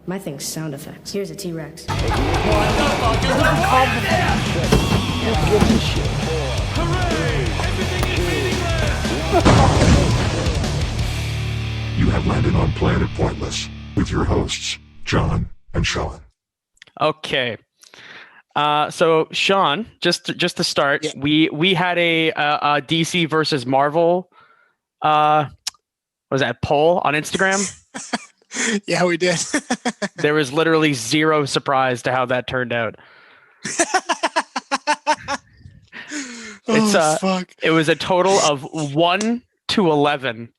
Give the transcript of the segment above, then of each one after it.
My thing's sound effects. Here's a T-Rex. What the fuck is the Hooray! Everything is meaningless! You have landed on Planet Pointless with your hosts, John and Sean. Okay. So Sean, just to start, Yeah. we had a DC versus Marvel what was that poll on Instagram? Yeah, we did. There was literally zero surprise to how that turned out. Fuck. It was a total of 1 to 11.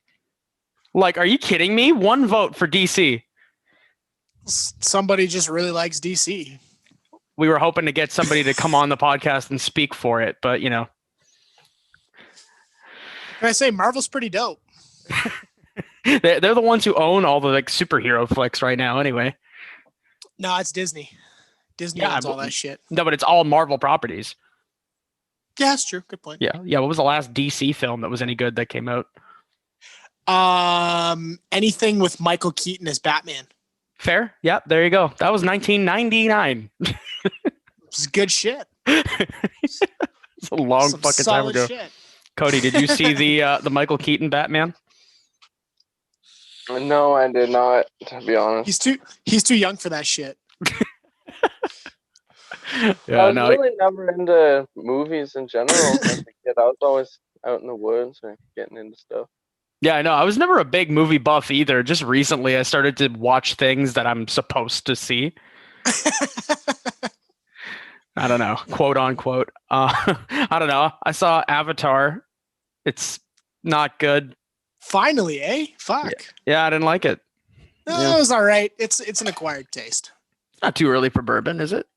Like, are you kidding me? 1 vote for DC. Somebody just really likes DC. We were hoping to get somebody to come on the podcast and speak for it, but you know. Can I say Marvel's pretty dope? They're the ones who own all the like superhero flicks right now anyway. No, it's Disney. Disney owns all that shit. No, but it's all Marvel properties. Yeah, that's true. Good point. Yeah. What was the last DC film that was any good that came out? Anything with Michael Keaton as Batman. Fair. Yep. There you go. That was 1999. It's good shit. It's a long Some fucking time solid ago. shit. Cody, did you see the Michael Keaton Batman? No, I did not, to be honest. He's too young for that shit. I was really never into movies in general. As a kid, I was always out in the woods or getting into stuff. Yeah, I know. I was never a big movie buff either. Just recently, I started to watch things that I'm supposed to see. I don't know, quote unquote. I don't know. I saw Avatar. It's not good. Finally, eh? Fuck. Yeah, I didn't like it. No, Yeah. it was all right. It's an acquired taste. Not too early for bourbon, is it?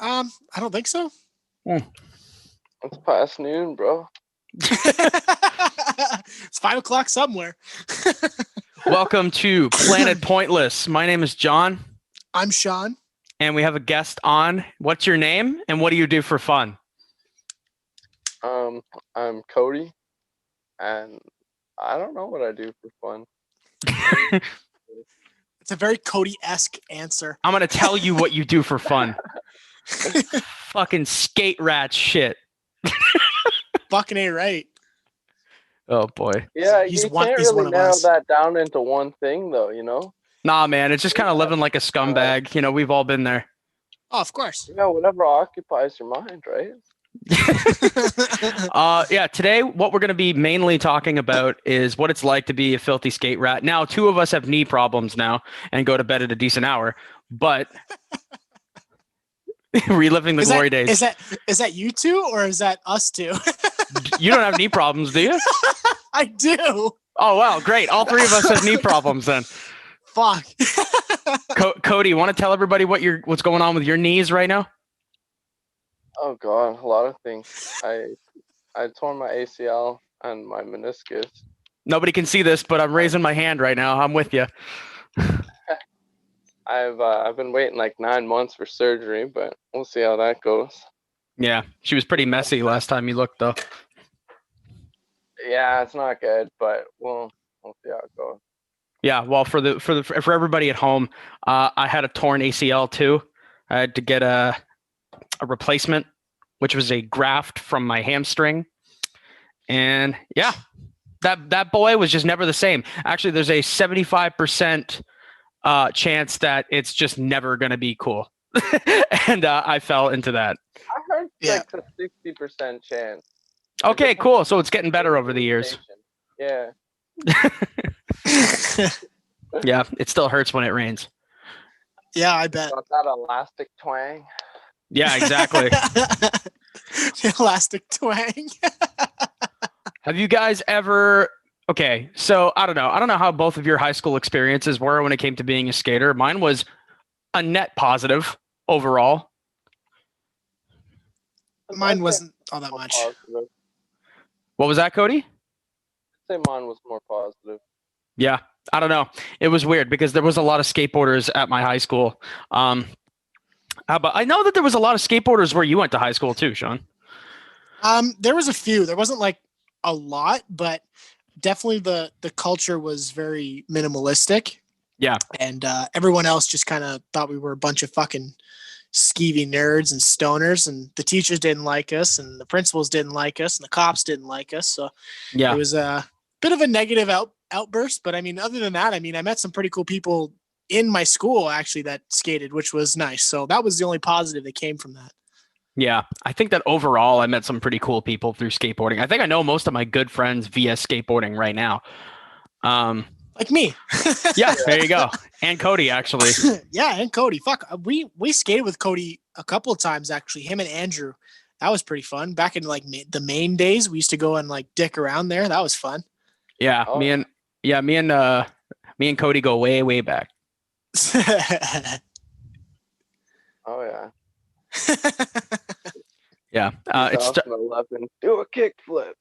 I don't think so. It's past noon, bro. It's 5 o'clock somewhere. Welcome to Planet Pointless. My name is John, I'm Sean. and we have a guest on. What's your name, and what do you do for fun? I'm Cody, and I don't know what I do for fun. It's a very Cody-esque answer. I'm going to tell you what you do for fun. Fucking skate rat shit. Fucking A right. Oh, boy. Yeah, He's you one- can't he's really one of narrow us. that down into one thing, though, you know? Nah, man, it's just kind of living like a scumbag. You know, we've all been there. Oh, of course. Yeah, whatever occupies your mind, right? Yeah, today what we're going to be mainly talking about is what it's like to be a filthy skate rat. Now, 2 of us have knee problems now and go to bed at a decent hour, but reliving the glory days. Is that you two or is that us two? You don't have knee problems, do you? I do. Oh, wow, great. All 3 of us have knee problems then. Fuck. Cody, you want to tell everybody what's going on with your knees right now? Oh, God, a lot of things. I tore my ACL and my meniscus. Nobody can see this, but I'm raising my hand right now. I'm with you. I've been waiting like 9 months for surgery, but we'll see how that goes. Yeah, she was pretty messy last time you looked, though. Yeah, it's not good, but we'll see how it goes. Yeah, well, for everybody at home, I had a torn ACL too. I had to get a replacement, which was a graft from my hamstring, and yeah, that boy was just never the same. Actually, there's a 75% chance that it's just never gonna be cool, and I fell into that. I heard like a 60% chance. Okay, cool. So it's getting better over the years. Yeah. Yeah, it still hurts when it rains. Yeah, I bet. Got that elastic twang. Yeah, exactly. The elastic twang. Have you guys ever? Okay, so I don't know how both of your high school experiences were when it came to being a skater. Mine was a net positive overall. Mine wasn't all that much. Positive. What was that, Cody? I'd say mine was more positive. Yeah, I don't know. It was weird because there was a lot of skateboarders at my high school. But I know that there was a lot of skateboarders where you went to high school too, Sean. There was a few. There wasn't like a lot, but definitely the culture was very minimalistic. Yeah. And everyone else just kind of thought we were a bunch of fucking skeevy nerds and stoners, and the teachers didn't like us, and the principals didn't like us, and the cops didn't like us. So Yeah. it was a bit of a negative outburst. But I mean, other than that, I mean, I met some pretty cool people in my school actually that skated, which was nice. So that was the only positive that came from that. Yeah. I think that overall I met some pretty cool people through skateboarding. I think I know most of my good friends via skateboarding right now. Like me. Yeah, there you go. And Cody, actually. Yeah, and Cody. Fuck, we skated with Cody a couple of times actually. Him and Andrew. That was pretty fun. Back in like the main days, we used to go and like dick around there. That was fun. Yeah, Oh. me and Cody go way, way back. Oh yeah. Yeah, it's 2011. Do a kickflip.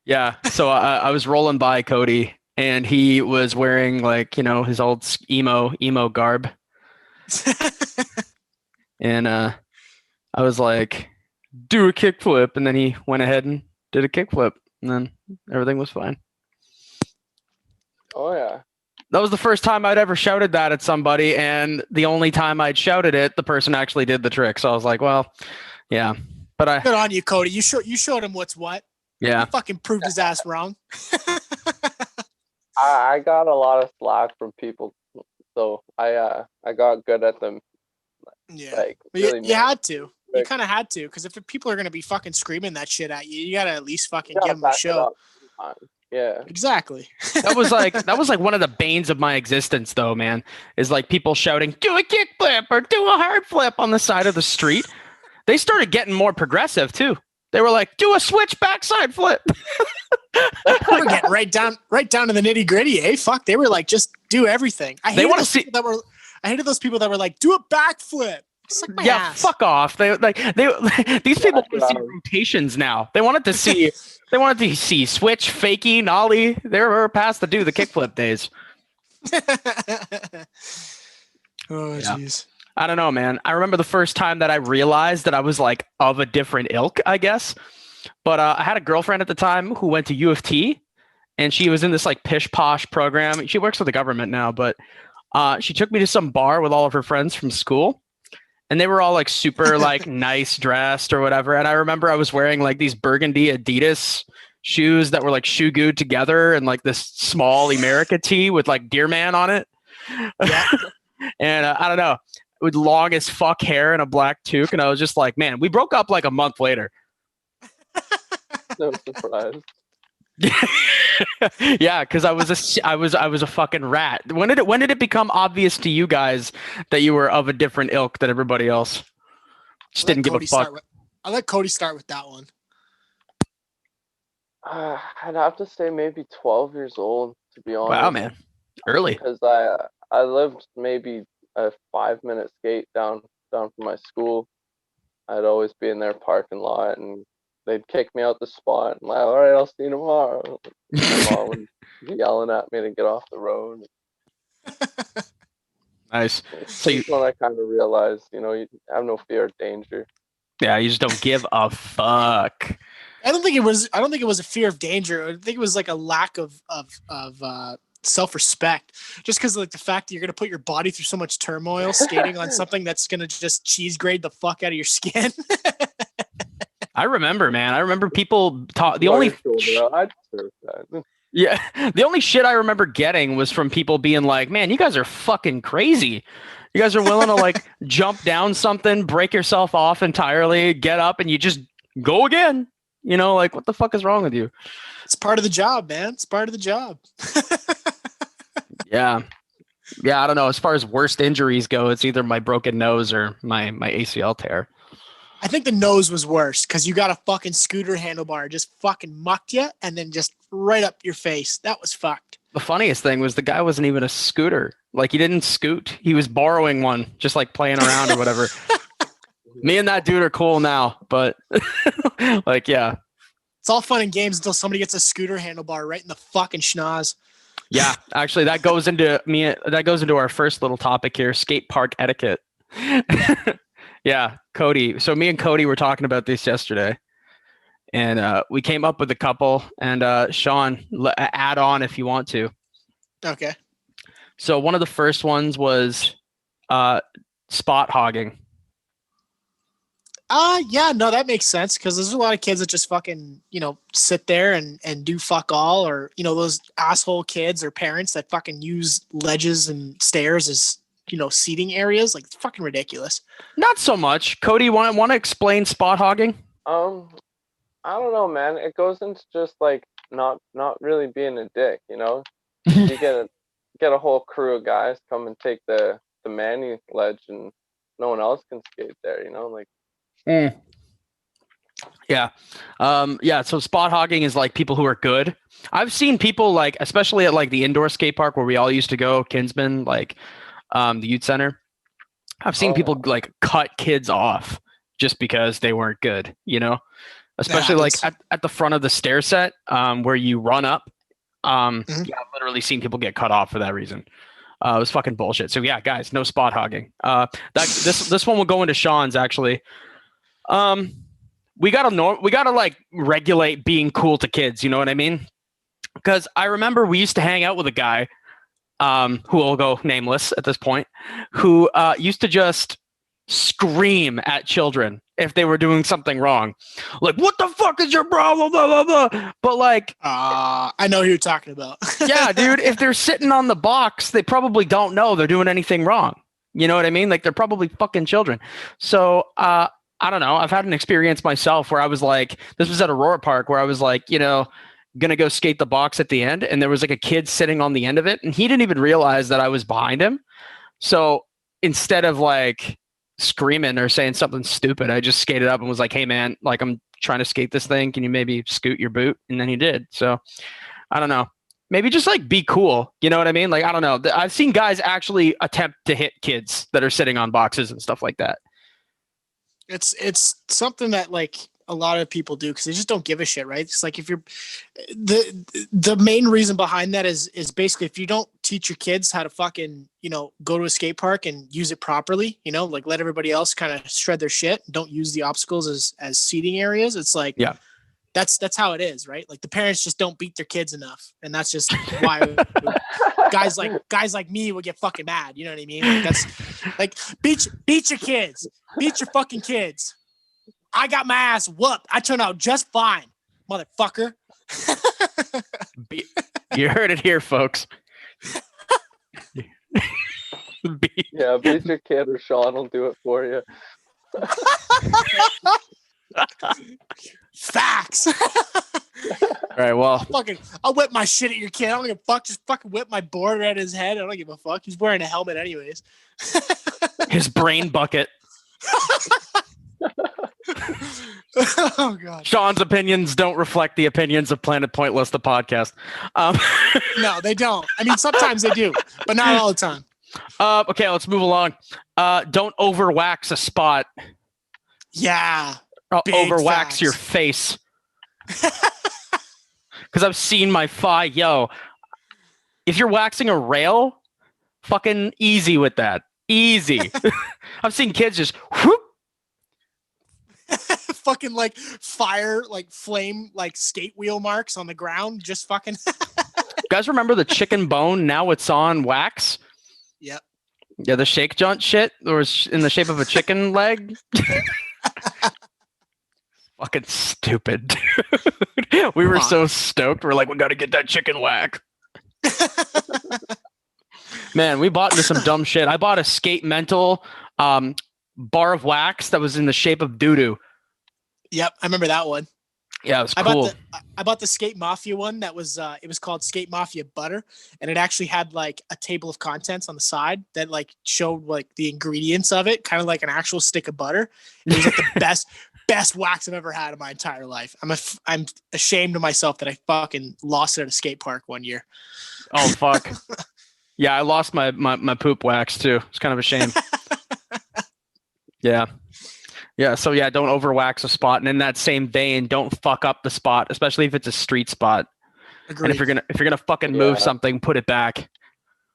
yeah. So I was rolling by Cody, and he was wearing like his old emo garb, and I was like, "Do a kickflip," and then he went ahead and did a kickflip, and then everything was fine. Oh yeah. That was the first time I'd ever shouted that at somebody, and the only time I'd shouted it, the person actually did the trick. So I was like, well, yeah. But Good on you, Cody. You showed him what's what. Yeah. You fucking proved his ass wrong. I got a lot of slack from people, so I got good at them. Yeah. Like But really you had to. You Like- kind of had to, because if people are gonna be fucking screaming that shit at you, you gotta at least fucking gotta give them a back it show. up sometimes. Yeah. Exactly. that was like one of the banes of my existence, though, man, is like people shouting, do a kickflip or do a hard flip on the side of the street. They started getting more progressive, too. They were like, do a switch backside flip. We're getting right down to the nitty gritty, eh? Fuck, they were like, just do everything. I hated those people that were like, do a backflip. Suck my Yeah, ass. fuck off. These people want to see rotations now. They wanted to see switch, fakie, nollie. They were past the do the kickflip days. Oh Yeah. jeez. I don't know, man. I remember the first time that I realized that I was like of a different ilk, I guess. But I had a girlfriend at the time who went to U of T, and she was in this like pish posh program. She works for the government now, but she took me to some bar with all of her friends from school. And they were all like super like nice dressed or whatever. And I remember I was wearing like these burgundy Adidas shoes that were like shoe glued together, and like this small America tee with like Deer Man on it. Yeah. And I don't know, with long as fuck hair and a black toque. And I was just like, man, we broke up like a month later. No surprise. Yeah, because I was a fucking rat. When did it become obvious to you guys that you were of a different ilk than everybody else? Just didn't give a fuck. I'll let Cody start with that one. I'd have to say maybe 12 years old, to be honest. Wow, man, early. Because I lived maybe a 5-minute skate down from my school. I'd always be in their parking lot, and they'd kick me out the spot. And like, all right, I'll see you tomorrow. My mom would be yelling at me to get off the road. Nice. So That's when I kind of realized, you have no fear of danger. Yeah, you just don't give a fuck. I don't think it was a fear of danger. I think it was like a lack of self-respect, just because like the fact that you're going to put your body through so much turmoil skating on something that's going to just cheese grade the fuck out of your skin. I remember, man. I remember people talk. The I only deserve that. Yeah, the only shit I remember getting was from people being like, "Man, you guys are fucking crazy. You guys are willing to like jump down something, break yourself off entirely, get up, and you just go again." Like, what the fuck is wrong with you? It's part of the job, man. It's part of the job. Yeah. I don't know. As far as worst injuries go, it's either my broken nose or my ACL tear. I think the nose was worse because you got a fucking scooter handlebar just fucking mucked you and then just right up your face. That was fucked. The funniest thing was the guy wasn't even a scooter. Like, he didn't scoot. He was borrowing one, just like playing around or whatever. Me and that dude are cool now, but like, yeah. It's all fun and games until somebody gets a scooter handlebar right in the fucking schnoz. Yeah, actually, that goes into our first little topic here, Skatepark Etiquette. Yeah, Cody. So me and Cody were talking about this yesterday, and we came up with a couple. And Sean, add on if you want to. Okay. So one of the first ones was spot hogging. Yeah, no, that makes sense because there's a lot of kids that just fucking, sit there and do fuck all, or, those asshole kids or parents that fucking use ledges and stairs as, seating areas. Like, it's fucking ridiculous. Not so much. Cody, want to explain spot hogging? I don't know, man. It goes into just like not really being a dick, You get a whole crew of guys come and take the Manny ledge, and no one else can skate there, like. Yeah. So spot hogging is like people who are good. I've seen people like, especially at like the indoor skate park where we all used to go, Kinsman, like the youth center. I've seen people like cut kids off just because they weren't good, especially like at the front of the stair set where you run up. I've literally seen people get cut off for that reason. It was fucking bullshit. So yeah, guys, no spot hogging. This one will go into Sean's actually. We gotta like regulate being cool to kids. You know what I mean? Because I remember we used to hang out with a guy, who will go nameless at this point, who used to just scream at children if they were doing something wrong, like "What the fuck is your problem?" Blah blah blah. But like, I know who you're talking about. yeah, dude, if they're sitting on the box, they probably don't know they're doing anything wrong. You know what I mean? Like they're probably fucking children. So I don't know. I've had an experience myself where I was like, this was at Aurora Park where I was like, gonna go skate the box at the end, and there was like a kid sitting on the end of it, and he didn't even realize that I was behind him. So instead of like screaming or saying something stupid, I just skated up and was like, "Hey man, like I'm trying to skate this thing. Can you maybe scoot your boot?" And then he did. So I don't know. Maybe just like be cool. You know what I mean? Like, I don't know. I've seen guys actually attempt to hit kids that are sitting on boxes and stuff like that. It's something that like a lot of people do because they just don't give a shit, right? It's like if you're the main reason behind that is basically if you don't teach your kids how to fucking go to a skate park and use it properly, like let everybody else kind of shred their shit and don't use the obstacles as seating areas. It's like that's how it is, right? Like the parents just don't beat their kids enough, and that's just why guys like me would get fucking mad. You know what I mean? Like that's like beat your kids, beat your fucking kids. I got my ass whooped. I turned out just fine, motherfucker. You heard it here, folks. Yeah, beat your kid, or Sean will do it for you. Facts. All right, well, I'll whip my shit at your kid. I don't give a fuck. Just fucking whip my board at his head. I don't give a fuck. He's wearing a helmet anyways. His brain bucket. Oh god. Sean's opinions don't reflect the opinions of Planet Pointless, the podcast. No, they don't. I mean, sometimes they do, but not all the time. Okay, let's move along. Don't overwax a spot. Yeah. Or overwax facts. your face. Because I've seen my yo. If you're waxing a rail, fucking easy with that. Easy. I've seen kids just whoop. Fucking like fire, like flame, like skate wheel marks on the ground. Just fucking. Guys, remember the chicken bone? Now it's on wax. Yep. Yeah, the shake junt shit was in the shape of a chicken leg. Fucking stupid. We were so stoked. We're like, we got to get that chicken whack. Man, we bought into some dumb shit. I bought a Skate Mental bar of wax that was in the shape of doo-doo. Yep, I remember that one. Yeah, it was cool. I bought the Skate Mafia one that was it was called Skate Mafia Butter, and it actually had like a table of contents on the side that like showed like the ingredients of it, kind of like an actual stick of butter. It was like the best wax I've ever had in my entire life. I'm ashamed of myself that I fucking lost it at a skate park one year. Oh fuck. Yeah, I lost my poop wax too. It's kind of a shame. Yeah. Yeah, so yeah, don't overwax a spot, and in that same vein, don't fuck up the spot, especially if it's a street spot. Agreed. And if you're gonna fucking move something, put it back.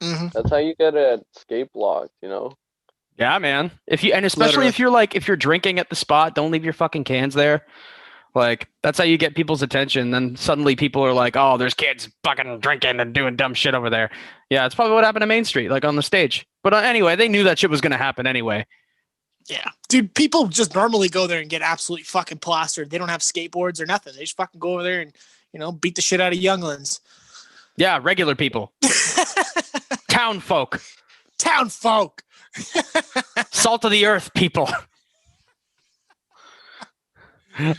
Mm-hmm. That's how you get a skate block, Yeah, man. Especially if you're drinking at the spot, don't leave your fucking cans there. Like, that's how you get people's attention. Then suddenly people are like, oh, there's kids fucking drinking and doing dumb shit over there. Yeah, it's probably what happened to Main Street, like on the stage. But anyway, they knew that shit was going to happen anyway. Yeah. Dude, people just normally go there and get absolutely fucking plastered. They don't have skateboards or nothing. They just fucking go over there and, beat the shit out of younglings. Yeah, regular people. Town folk. Town folk. Salt of the earth people.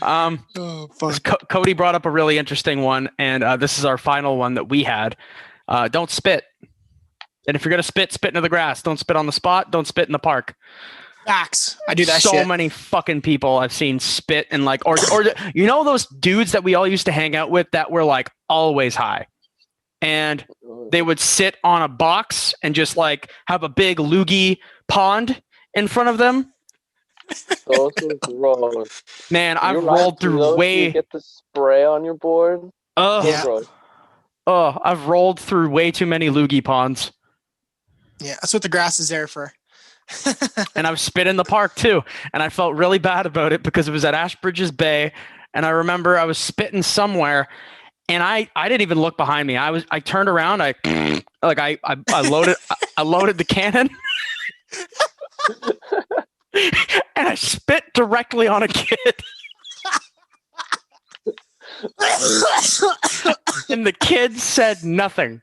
Oh, fuck. Cody brought up a really interesting one, and this is our final one that we had. Don't spit. And if you're going to spit into the grass. Don't spit on the spot. Don't spit in the park. Facts. I do that so shit. Many fucking people I've seen spit and like, or those dudes that we all used to hang out with that were like always high. And they would sit on a box and just like have a big loogie pond in front of them. Those are gross. Man, I've You're rolled through those, way. You get the spray on your board. Yeah. Gross. Oh, I've rolled through way too many loogie ponds. Yeah, that's what the grass is there for. And I've spit in the park too. And I felt really bad about it because it was at Ashbridges Bay. And I remember I was spitting somewhere and I didn't even look behind me. I turned around. I loaded the cannon and I spit directly on a kid. And the kid said nothing.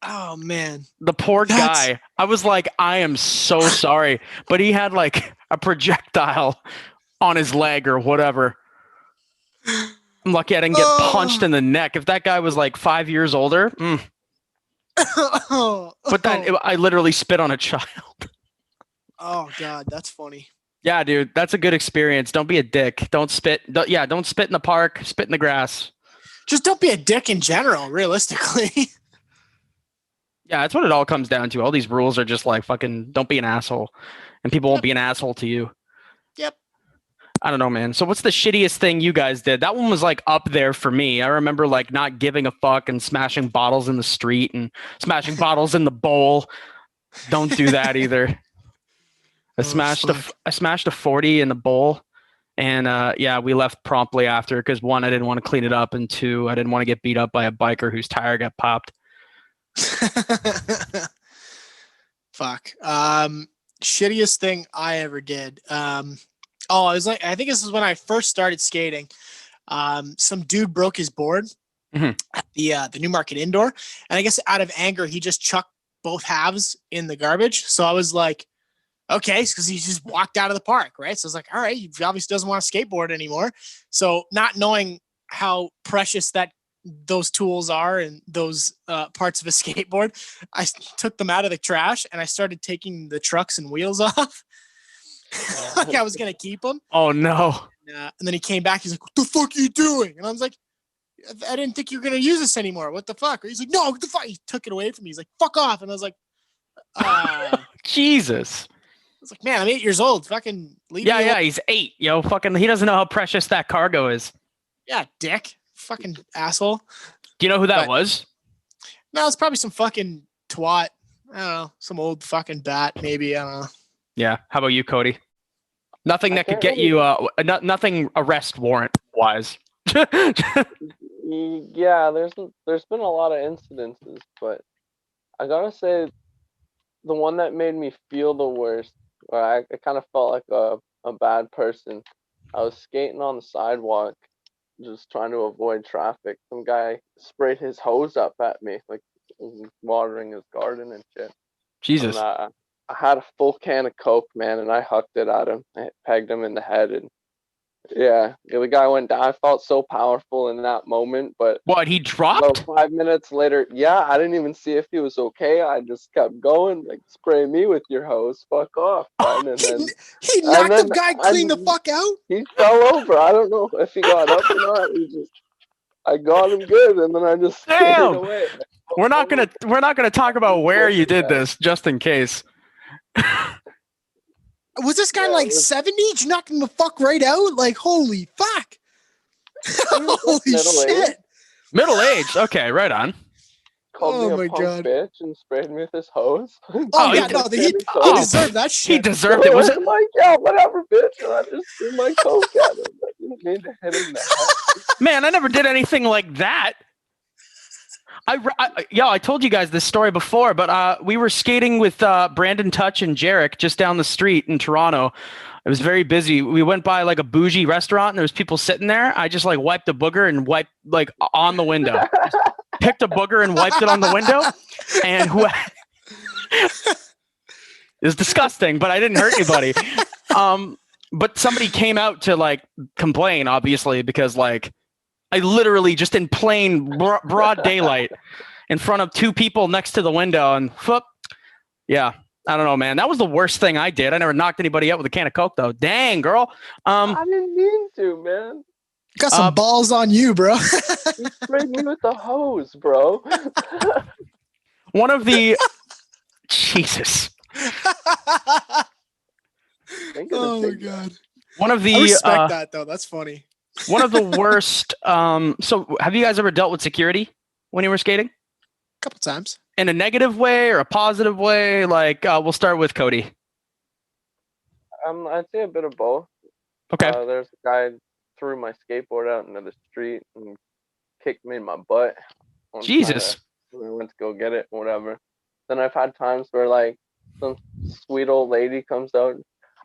Oh, man. The poor guy. I was like, I am so sorry. But he had like a projectile on his leg or whatever. I'm lucky I didn't get punched in the neck. If that guy was like 5 years older. But then I literally spit on a child. Oh, God. That's funny. Yeah, dude. That's a good experience. Don't be a dick. Don't spit. Don't spit in the park. Spit in the grass. Just don't be a dick in general, realistically. Yeah, that's what it all comes down to. All these rules are just like fucking don't be an asshole. And people won't be an asshole to you. Yep. I don't know, man. So what's the shittiest thing you guys did? That one was like up there for me. I remember like not giving a fuck and smashing bottles in the street and smashing bottles in the bowl. Don't do that either. I smashed a 40 in the bowl. And we left promptly after because one, I didn't want to clean it up, and two, I didn't want to get beat up by a biker whose tire got popped. Fuck. Shittiest thing I ever did. I think this is when I first started skating. Some dude broke his board at the Newmarket Indoor, and I guess out of anger he just chucked both halves in the garbage. So I was like, okay, because he just walked out of the park, right? So I was like, all right, he obviously doesn't want to skateboard anymore. So not knowing how precious those tools are and those parts of a skateboard, I took them out of the trash and I started taking the trucks and wheels off. Like I was gonna keep them. Oh no! And then he came back. He's like, "What the fuck are you doing?" And I was like, "I didn't think you were gonna use this anymore. What the fuck?" He's like, "No, what the fuck?" He took it away from me. He's like, "Fuck off!" And I was like, Jesus. I was like, "Man, I'm 8 years old. Fucking leave me alone." Yeah, he's 8. Yo, fucking, he doesn't know how precious that cargo is. Yeah, dick. Fucking asshole. Do you know who that was? No, it's probably some fucking twat. I don't know. Some old fucking bat, maybe. I don't know. Yeah. How about you, Cody? Nothing that could get you, nothing arrest warrant wise. Yeah, there's been a lot of incidences, but I gotta say, the one that made me feel the worst, where I kind of felt like a bad person. I was skating on the sidewalk, just trying to avoid traffic. Some guy sprayed his hose up at me, like watering his garden and shit. Jesus. And, I had a full can of Coke, man, and I hucked it at him. I pegged him in the head, and the guy went down. I felt so powerful in that moment, but what, he dropped? About 5 minutes later, I didn't even see if he was okay. I just kept going, like, spray me with your hose, fuck off. And then, he knocked the guy clean the fuck out? He fell over. I don't know if he got up or not. I got him good, and then I just Damn. away. We're not gonna talk about where you did this, just in case. Was this guy 70? Did you knock him the fuck right out? Like, holy fuck. Holy shit. Middle-aged. Okay, right on. Called me a punk bitch and sprayed me with his hose. He deserved that shit. He deserved it. Was it like, yeah, whatever, bitch? And I just threw my Coke at him. didn't mean to hit him in the head. Man, I never did anything like that. I told you guys this story before, but we were skating with Brandon Touch and Jarek just down the street in Toronto. It was very busy. We went by like a bougie restaurant and there was people sitting there. I just like wiped a booger and wiped like on the window. Picked a booger and wiped it on the window. And it was disgusting, but I didn't hurt anybody. But somebody came out to like complain, obviously, because like I literally just in plain broad daylight in front of two people next to the window and yeah. I don't know, man. That was the worst thing I did. I never knocked anybody out with a can of Coke, though. Dang, girl. I didn't mean to, man. Got some balls on you, bro. You sprayed me with the hose, bro. One of the Jesus. Oh my god. One of the I respect that though. That's funny. One of the worst. So, have you guys ever dealt with security when you were skating? A couple times. In a negative way or a positive way? Like, we'll start with Cody. I'd say a bit of both. Okay. There's a guy threw my skateboard out into the street and kicked me in my butt. Jesus. We went to go get it, whatever. Then I've had times where like some sweet old lady comes out.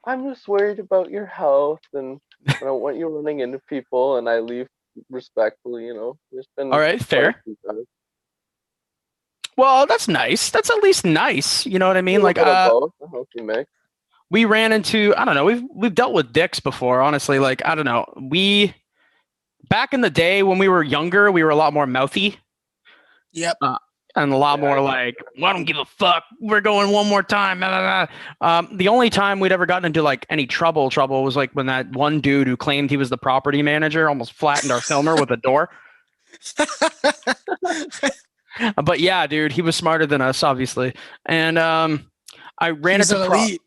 I'm just worried about your health and I don't want you running into people, and I leave respectfully. There's been all right, fair. Well, that's nice. That's at least nice. You know what I mean? Like, both, a healthy mix. We ran into, I don't know, we've dealt with dicks before, honestly. Like, I don't know. Back in the day when we were younger, we were a lot more mouthy. Yep. And a lot more like, well, I don't give a fuck. We're going one more time. The only time we'd ever gotten into like any trouble was like when that one dude who claimed he was the property manager almost flattened our filmer with a door. But yeah, dude, he was smarter than us, obviously. And I ran into elite.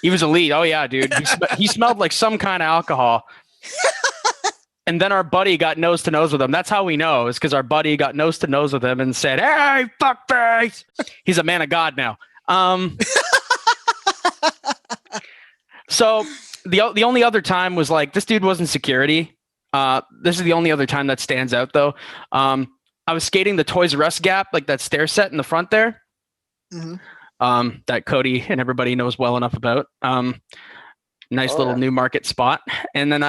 He was elite. Oh yeah, dude. He smelled like some kind of alcohol. And then our buddy got nose to nose with him. That's how we know, is because our buddy got nose to nose with him and said, "Hey, fuckface." He's a man of God now. So the only other time was like, this dude wasn't security. This is the only other time that stands out though. I was skating the Toys R Us gap, like that stair set in the front there. Mm-hmm. That Cody and everybody knows well enough about. Nice little New Market spot. And then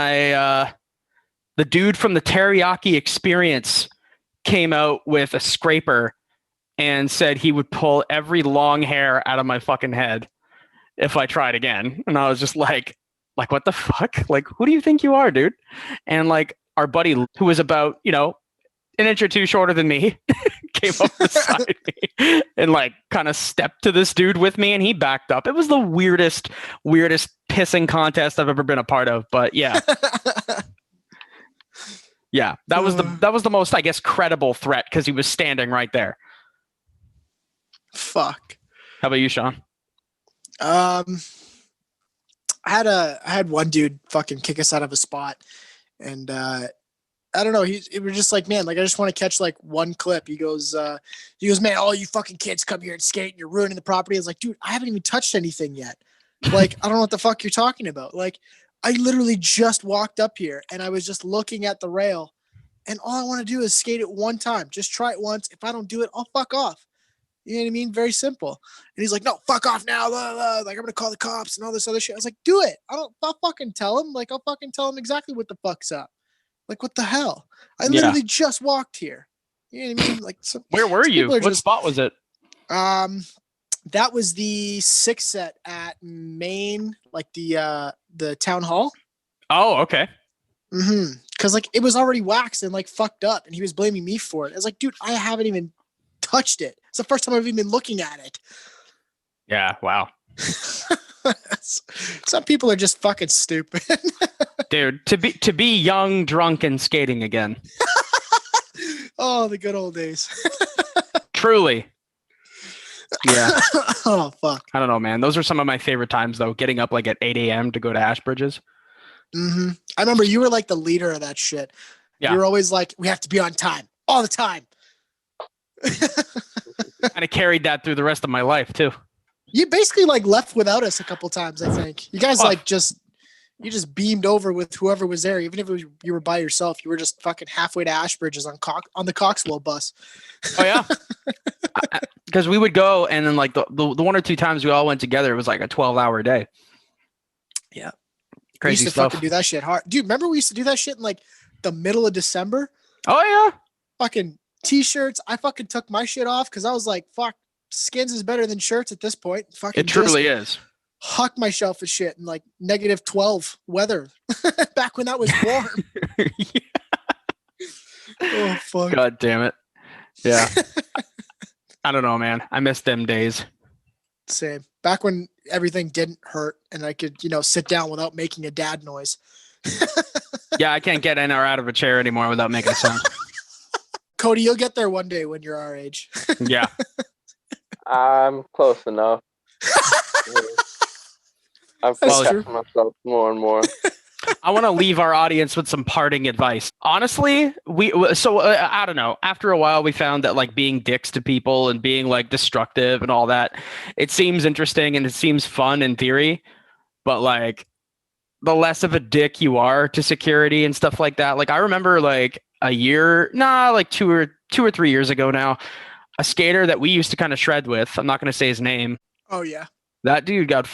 the dude from the Teriyaki Experience came out with a scraper and said he would pull every long hair out of my fucking head if I tried again. And I was just like, what the fuck? Like, who do you think you are, dude? And like our buddy, who was about, an inch or two shorter than me, came up beside me and like kind of stepped to this dude with me and he backed up. It was the weirdest pissing contest I've ever been a part of. But yeah. Yeah, that was the most, I guess, credible threat because he was standing right there. Fuck. How about you, Sean? I had one dude fucking kick us out of a spot, and I don't know. It was just like, man, like I just want to catch like one clip. He goes, man, all you fucking kids come here and skate, and you're ruining the property. I was like, dude, I haven't even touched anything yet. Like, I don't know what the fuck you're talking about. Like, I literally just walked up here and I was just looking at the rail, and all I want to do is skate it one time. Just try it once. If I don't do it, I'll fuck off. You know what I mean? Very simple. And he's like, no, fuck off now. Blah, blah. Like, I'm going to call the cops and all this other shit. I was like, do it. I'll fucking tell him. Like, I'll fucking tell him exactly what the fuck's up. Like, what the hell? I literally just walked here. You know what I mean? Like, where were you? What spot was it? That was the 6 set at Maine, like the town hall. Oh, okay. Mm-hmm. Because like it was already waxed and like fucked up, and he was blaming me for it. I was like, dude, I haven't even touched it. It's the first time I've even been looking at it. Yeah. Wow. Some people are just fucking stupid. Dude, to be young, drunk, and skating again. Oh, the good old days. Truly. Yeah. Oh, fuck. I don't know, man. Those are some of my favorite times, though. Getting up like at 8 a.m. to go to Ashbridges. Mm-hmm. I remember you were like the leader of that shit. Yeah. You were always like, we have to be on time all the time. Kind of carried that through the rest of my life, too. You basically like left without us a couple times, I think. You guys like just, You just beamed over with whoever was there, even if you were by yourself. You were just fucking halfway to Ashbridges on the Coxwell bus. Oh yeah, because we would go, and then like the one or two times we all went together, it was like a 12-hour day. Yeah, we Crazy used to stuff. fucking do that shit hard, dude. Remember we used to do that shit in like the middle of December? Oh yeah, Fucking t-shirts. I fucking took my shit off because I was like, fuck, skins is better than shirts at this point. Fucking it truly is. huck myself with shit in like -12 weather back when that was warm. Oh fuck. God damn it. Yeah. I don't know, man. I miss them days. Same. Back when everything didn't hurt and I could, sit down without making a dad noise. Yeah, I can't get in or out of a chair anymore without making a sound. Cody, you'll get there one day when you're our age. Yeah. I'm close enough. I'm That's protecting myself more and more. I want to leave our audience with some parting advice. Honestly, I don't know. After a while, we found that like being dicks to people and being like destructive and all that, it seems interesting and it seems fun in theory, but like the less of a dick you are to security and stuff like that. Like I remember like like 2 or 3 years ago now, a skater that we used to kind of shred with. I'm not going to say his name. Oh yeah. That dude got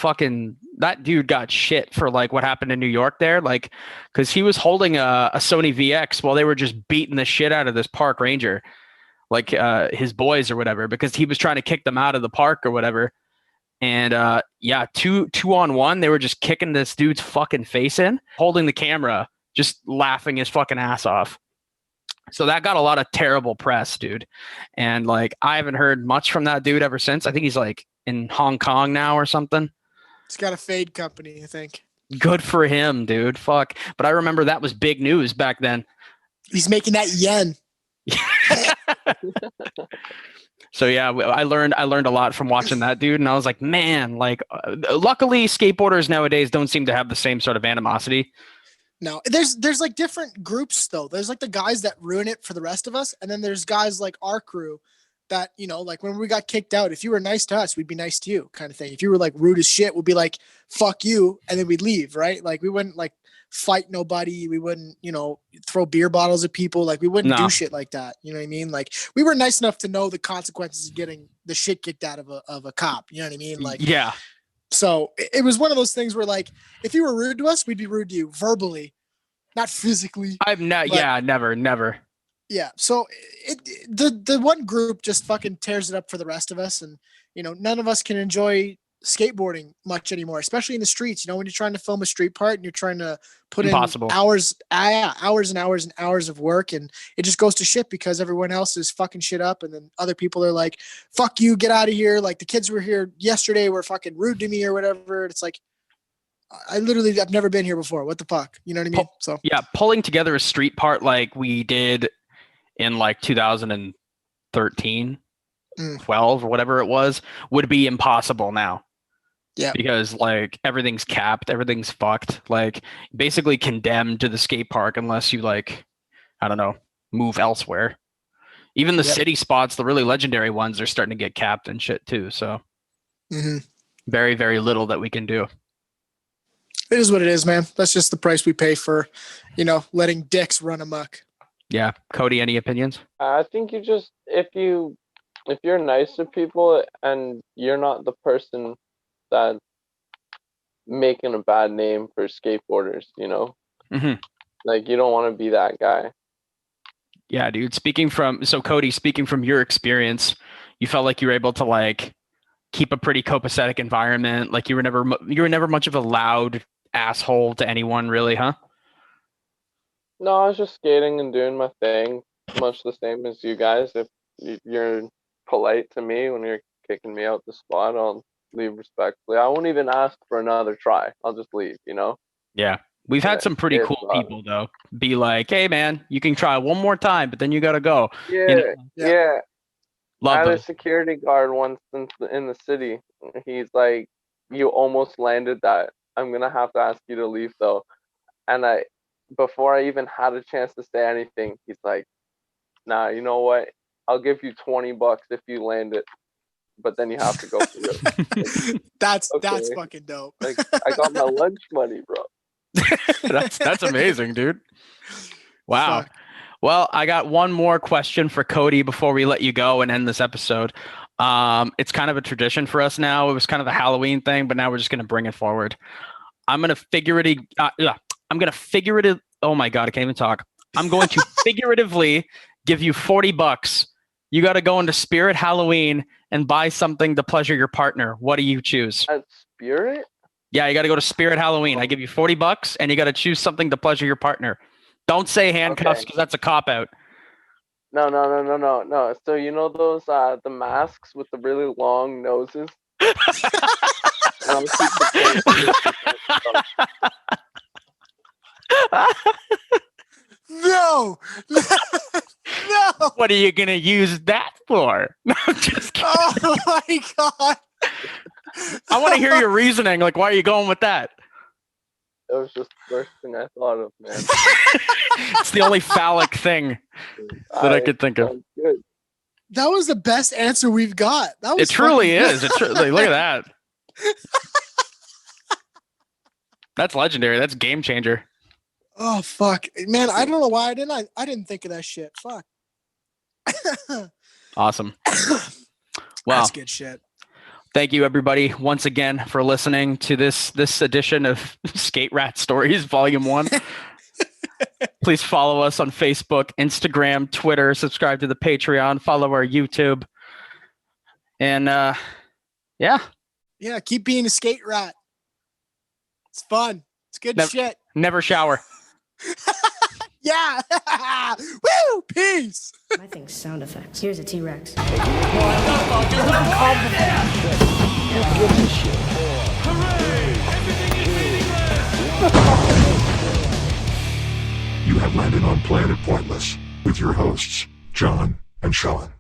shit for like what happened in New York there. Like, cause he was holding a Sony VX while they were just beating the shit out of this park ranger, like his boys or whatever, because he was trying to kick them out of the park or whatever. And yeah, two on one, they were just kicking this dude's fucking face in, holding the camera, just laughing his fucking ass off. So that got a lot of terrible press, dude. And like, I haven't heard much from that dude ever since. I think he's like in Hong Kong now or something. He's got a fade company, I think. Good for him, dude. Fuck. But I remember that was big news back then. He's making that yen. So yeah, I learned a lot from watching that dude, and I was like, man, like, luckily skateboarders nowadays don't seem to have the same sort of animosity. No, there's like different groups though. There's like the guys that ruin it for the rest of us, and then there's guys like our crew that, like when we got kicked out, if you were nice to us, we'd be nice to you, kind of thing. If you were like rude as shit, we'd be like, fuck you, and then we'd leave, right? Like we wouldn't like fight nobody. We wouldn't, throw beer bottles at people. Like we wouldn't do shit like that. You know what I mean? Like we were nice enough to know the consequences of getting the shit kicked out of a cop. You know what I mean? Like, yeah. So it was one of those things where like, if you were rude to us, we'd be rude to you verbally, not physically. Never. Yeah. So the one group just fucking tears it up for the rest of us. And, none of us can enjoy skateboarding much anymore, especially in the streets. When you're trying to film a street part and you're trying to put Impossible. in hours and hours and hours of work, and it just goes to shit because everyone else is fucking shit up, and then other people are like, fuck you, get out of here. Like the kids were here yesterday were fucking rude to me or whatever. It's like, I've never been here before. What the fuck? You know what I mean? So yeah, pulling together a street part like we did in like 2013, 12 or whatever it was would be impossible now. Yeah. Because like everything's capped, everything's fucked, like basically condemned to the skate park unless you like, I don't know, move elsewhere. Even the city spots, the really legendary ones, are starting to get capped and shit too. So very, very little that we can do. It is what it is, man. That's just the price we pay for, letting dicks run amok. Yeah. Cody, any opinions? I think you just, if you're nice to people and you're not the person that's making a bad name for skateboarders, like you don't want to be that guy. Yeah, dude. Cody, speaking from your experience, you felt like you were able to like keep a pretty copacetic environment. Like you were never much of a loud asshole to anyone, really, huh? No, I was just skating and doing my thing, much the same as you guys. If you're polite to me when you're kicking me out the spot, I'll leave respectfully. I won't even ask for another try. I'll just leave, Yeah. We've had some pretty cool people though be like, hey man, you can try one more time, but then you gotta go. Yeah. Love I had them. a security guard once in the city. He's like, you almost landed that. I'm gonna have to ask you to leave though. And before I even had a chance to say anything, he's like, nah, you know what? I'll give you $20 if you land it, but then you have to go for it. That's Okay. fucking dope. Like I got my lunch money, bro. That's amazing, dude. Wow. Fuck. Well, I got one more question for Cody before we let you go and end this episode. It's kind of a tradition for us now. It was kind of a Halloween thing, but now we're just going to bring it forward. I'm going to figuratively. Oh my God, I can't even talk. I'm going to figuratively give you $40. You got to go into Spirit Halloween and buy something to pleasure your partner. What do you choose? At Spirit? Yeah, you got to go to Spirit Halloween. I give you $40 and you got to choose something to pleasure your partner. Don't say handcuffs because that's a cop out. No. So you know those the masks with the really long noses? I'll keep the No. No. What are you going to use that for? No, I'm just kidding. Oh my God. I want to hear your reasoning. Like, why are you going with that? That was just the first thing I thought of, man. It's the only phallic thing that I could think of. Sounds good. That was the best answer we've got. That was It truly fucking is. It truly, look at that. That's legendary. That's game changer. Oh fuck, man! I don't know why I didn't think of that shit. Fuck. Awesome. Well, That's good shit. thank you everybody once again for listening to this edition of Skate Rat Stories Volume 1. Please follow us on Facebook, Instagram, Twitter, subscribe to the Patreon, follow our YouTube. And yeah. Yeah, keep being a skate rat. It's fun. It's good shit. Never shower. Yeah. Woo! Peace. My thing's sound effects. Here's a T-Rex. You have landed on Planet Pointless with your hosts, John and Sean.